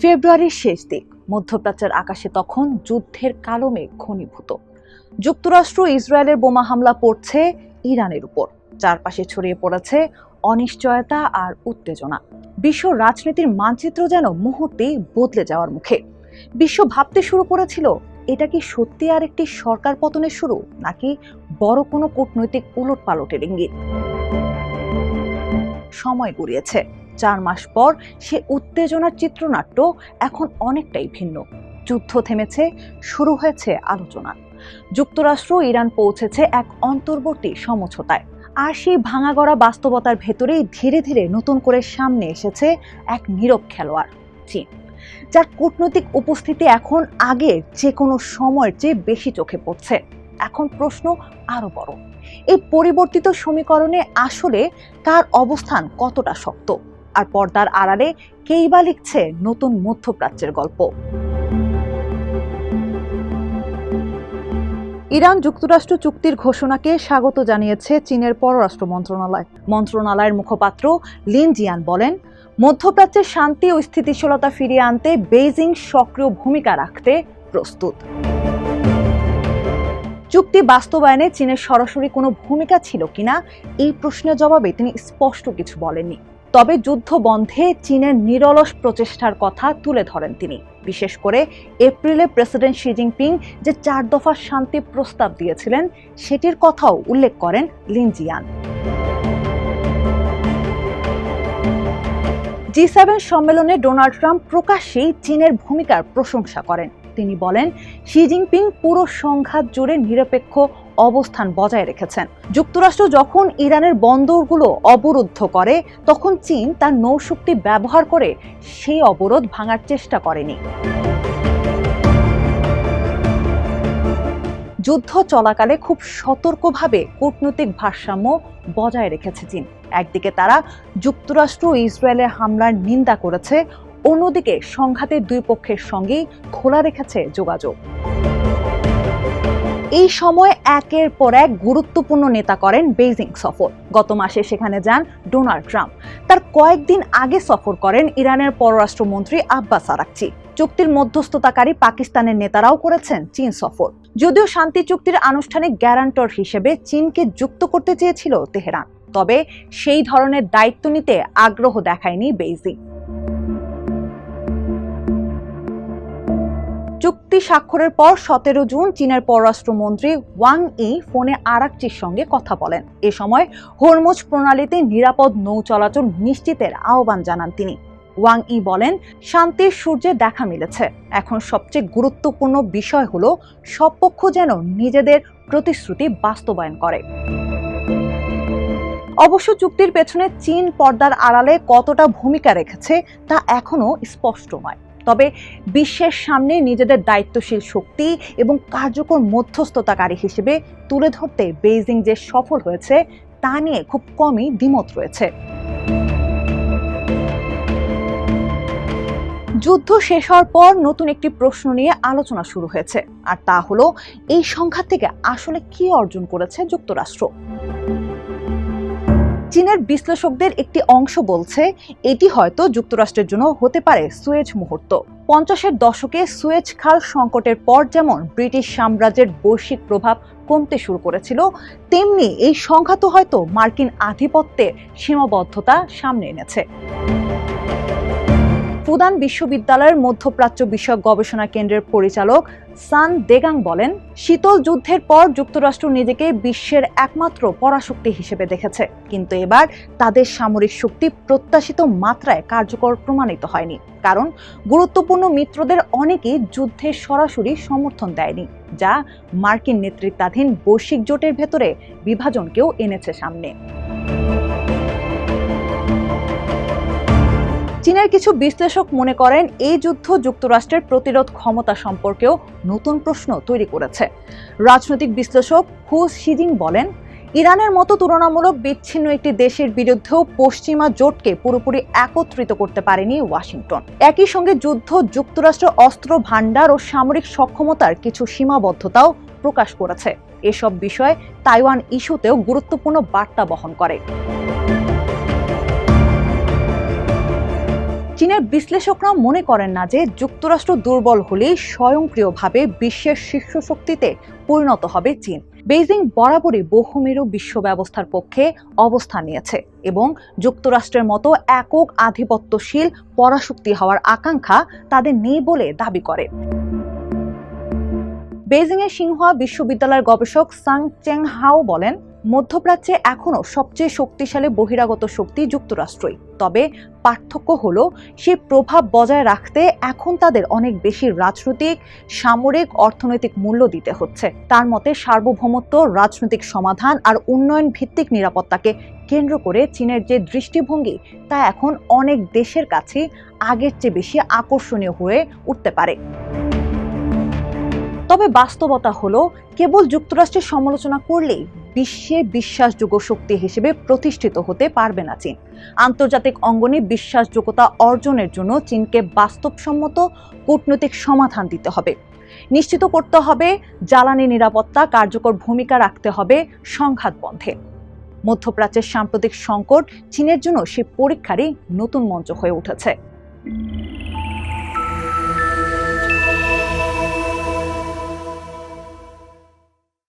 ফেব্রুয়ারির শেষ দিক, মধ্যপ্রাচ্যের আকাশে তখন যুদ্ধের কালো মেঘ ঘনীভূত। যুক্তরাষ্ট্র ইসরায়েলের বোমা হামলা পড়ছে ইরানের উপর। চারপাশে ছড়িয়ে পড়েছে অনিশ্চয়তা আর উত্তেজনা। বিশ্ব রাজনীতির মানচিত্র যেন মুহূর্তেই বদলে যাওয়ার মুখে। বিশ্ব ভাবতে শুরু করেছিল, এটা কি সত্যি আর একটি সরকার পতনের শুরু, নাকি বড় কোনো কূটনৈতিক উলটপালটের ইঙ্গিত? সময় গড়িয়েছে। 4 মাস পর সে উত্তেজনার চিত্রনাট্য এখন অনেকটাই ভিন্ন। যুদ্ধ থেমেছে, শুরু হয়েছে আলোচনা। যুক্তরাষ্ট্র ইরান পৌঁছেছে এক অন্তর্বর্তী সমঝোতায়। আর সেই ভাঙাগড়া বাস্তবতার ভেতরেই ধীরে ধীরে নতুন করে সামনে এসেছে এক নীরব খেলোয়াড়, চীন, যার কূটনৈতিক উপস্থিতি এখন আগের যে কোনো সময়ের চেয়ে বেশি চোখে পড়ছে। এখন প্রশ্ন আরো বড়, এই পরিবর্তিত সমীকরণে আসলে কার অবস্থান কতটা শক্ত, আর পর্দার আড়ালে কেই বা লিখছে নতুন মধ্যপ্রাচ্যের গল্প? ইরান যুক্তরাষ্ট্র চুক্তির ঘোষণাকে স্বাগত জানিয়েছে চীনের পররাষ্ট্র মন্ত্রণালয়। মন্ত্রণালয়ের মুখপাত্র লিন জিয়ান বলেন, মধ্যপ্রাচ্যের শান্তি ও স্থিতিশীলতা ফিরিয়ে আনতে বেইজিং সক্রিয় ভূমিকা রাখতে প্রস্তুত। চুক্তি বাস্তবায়নে চীনের সরাসরি কোনো ভূমিকা ছিল কিনা এই প্রশ্নের জবাবে তিনি স্পষ্ট কিছু বলেননি। তবে যুদ্ধ বন্ধে চীনের নিরলস প্রচেষ্টার কথা তুলে ধরেন তিনি। বিশেষ করে এপ্রিলে প্রেসিডেন্ট শি জিনপিং যে 4 দফা শান্তি প্রস্তাব দিয়েছিলেন, সেটির কথাও উল্লেখ করেন লিন জিয়ান। G7 সম্মেলনে ডোনাল্ড ট্রাম্প প্রকাশ্যেই চীনের ভূমিকার প্রশংসা করেন। তিনি বলেন, শি জিনপিং পুরো সংঘাত জুড়ে নিরপেক্ষ অবস্থান বজায় রেখেছেন। যুক্তরাষ্ট্র যখন ইরানের বন্দরগুলো অবরুদ্ধ করে, তখন চীন তার নৌশক্তি ব্যবহার করে সেই অবরোধ ভাঙার চেষ্টা করেনি। যুদ্ধ চলাকালে খুব সতর্কভাবে কূটনৈতিক ভারসাম্য বজায় রেখেছে চীন। একদিকে তারা যুক্তরাষ্ট্র ও ইসরায়েলের হামলার নিন্দা করেছে, অন্যদিকে সংঘাতের দুই পক্ষের সঙ্গেই খোলা রেখেছে যোগাযোগ। এই সময় একের পর এক গুরুত্বপূর্ণ নেতা করেন বেইজিং সফর। গত মাসে সেখানে যান ডোনাল্ড ট্রাম্প। তার কয়েকদিন আগে সফর করেন ইরানের পররাষ্ট্রমন্ত্রী আব্বাস আরাকচি। চুক্তির মধ্যস্থতাকারী পাকিস্তানের নেতারাও করেছেন চীন সফর। যদিও শান্তি চুক্তির আনুষ্ঠানিক গ্যারান্টর হিসেবে চীনকে যুক্ত করতে চেয়েছিল তেহরান, তবে সেই ধরনের দায়িত্ব নিতে আগ্রহ দেখায়নি বেইজিং। চুক্তি স্বাক্ষরের পর 17 জুন চীনের পররাষ্ট্রমন্ত্রী ওয়াং ই ফোনে আরাকচির সঙ্গে কথা বলেন। এ সময় হরমুজ প্রণালীতে নিরাপদ নৌ চলাচল নিশ্চিতের আহ্বান জানান তিনি। ওয়াং ই বলেন, শান্তির সূর্যে দেখা মিলেছে। এখন সবচেয়ে গুরুত্বপূর্ণ বিষয় হলো সব পক্ষ যেন নিজেদের প্রতিশ্রুতি বাস্তবায়ন করে। অবশ্য চুক্তির পেছনে চীন পর্দার আড়ালে কতটা ভূমিকা রেখেছে তা এখনো স্পষ্ট নয়। তবে বিশ্বের সামনে নিজেদের দায়িত্বশীল শক্তি এবং কার্যকর মধ্যস্থতাকারী হিসেবে তুলে ধরতে বেইজিং যে সফল হয়েছে তা নিয়ে খুব কমই দ্বিমত রয়েছে। যুদ্ধ শেষ হওয়ার পর নতুন একটি প্রশ্ন নিয়ে আলোচনা শুরু হয়েছে, আর তা হলো এই সংঘাত থেকে আসলে কি অর্জন করেছে যুক্তরাষ্ট্র। চীনের বিশ্লেষকদের একটি অংশ বলছে, এটি হয়তো যুক্তরাষ্ট্রের জন্য হতে পারে সুয়েজ মুহূর্ত। 50-এর দশকে সুয়েজ খাল সংকটের পর যেমন ব্রিটিশ সাম্রাজ্যের বৈশ্বিক প্রভাব কমতে শুরু করেছিল, তেমনি এই সংঘাতও হয়তো মার্কিন আধিপত্যের সীমাবদ্ধতা সামনে এনেছে। ফুদান বিশ্ববিদ্যালয়ের মধ্যপ্রাচ্য বিষয়ক গবেষণা কেন্দ্রের পরিচালক সান দেগাং বলেন, শীতল যুদ্ধের পর যুক্তরাষ্ট্র নিজেকে বিশ্বের একমাত্র পরাশক্তি হিসেবে দেখেছে, কিন্তু এবার তাদের সামরিক শক্তি প্রত্যাশিত মাত্রায় কার্যকর প্রমাণিত হয়নি, কারণ গুরুত্বপূর্ণ মিত্রদের অনেকেই যুদ্ধে সরাসরি সমর্থন দেয়নি, যা মার্কিন নেতৃত্বাধীন বৈশ্বিক জোটের ভেতরে বিভাজনকেও এনেছে সামনে। চীনের কিছু বিশ্লেষক মনে করেন, এই যুদ্ধ যুক্তরাষ্ট্রের প্রতিরোধ ক্ষমতা সম্পর্কেও নতুন প্রশ্ন তৈরি করেছে। রাজনৈতিক বিশ্লেষক হু শিজিং বলেন, ইরানের মতো তুলনামূলক বিচ্ছিন্ন একটি দেশের বিরুদ্ধেও পশ্চিমা জোটকে পুরোপুরি একত্রিত করতে পারেনি ওয়াশিংটন। একই সঙ্গে যুদ্ধ যুক্তরাষ্ট্র অস্ত্র ভান্ডার ও সামরিক সক্ষমতার কিছু সীমাবদ্ধতাও প্রকাশ করেছে। এসব বিষয় তাইওয়ান ইস্যুতেও গুরুত্বপূর্ণ বার্তা বহন করে। চীনের বিশ্লেষকরা মনে করেন না যে যুক্তরাষ্ট্র দুর্বল হলেই স্বয়ংক্রিয়ভাবে বিশ্বের শীর্ষ শক্তিতে পরিণত হবে চীন। বেইজিং বরাবরই বহুমেরু বিশ্ব ব্যবস্থার পক্ষে অবস্থান নিয়েছে এবং যুক্তরাষ্ট্রের মতো একক আধিপত্যশীল পরাশক্তি হওয়ার আকাঙ্ক্ষা তাদের নেই বলে দাবি করে। বেইজিংয়ের সিংহুয়া বিশ্ববিদ্যালয়ের গবেষক সাং চেং হাও বলেন, মধ্যপ্রাচ্যে এখনও সবচেয়ে শক্তিশালী বহিরাগত শক্তি যুক্তরাষ্ট্রই। তবে পার্থক্য হলো সেই প্রভাব বজায় রাখতে এখন তাদের অনেক বেশি রাজনৈতিক, সামরিক, অর্থনৈতিক মূল্য দিতে হচ্ছে। তার মতে সার্বভৌমত্ব, রাজনৈতিক সমাধান আর উন্নয়ন ভিত্তিক নিরাপত্তাকে কেন্দ্র করে চীনের যে দৃষ্টিভঙ্গি তা এখন অনেক দেশের কাছে আগের চেয়ে বেশি আকর্ষণীয় হয়ে উঠতে পারে। তবে বাস্তবতা হলো কেবল যুক্তরাষ্ট্রের সমালোচনা করলেই বিশ্বে বিশ্বাসযোগ্য শক্তি হিসেবে প্রতিষ্ঠিত হতে পারবে না চীন। আন্তর্জাতিক অঙ্গনে বিশ্বাসযোগ্যতা অর্জনের জন্য চীনকে বাস্তবসম্মত কূটনৈতিক সমাধান দিতে হবে, নিশ্চিত করতে হবে জ্বালানি নিরাপত্তা, কার্যকর ভূমিকা রাখতে হবে সংঘাত বন্ধে। মধ্যপ্রাচ্যের সাম্প্রতিক সংকট চীনের জন্য সে পরীক্ষারই নতুন মঞ্চ হয়ে উঠেছে।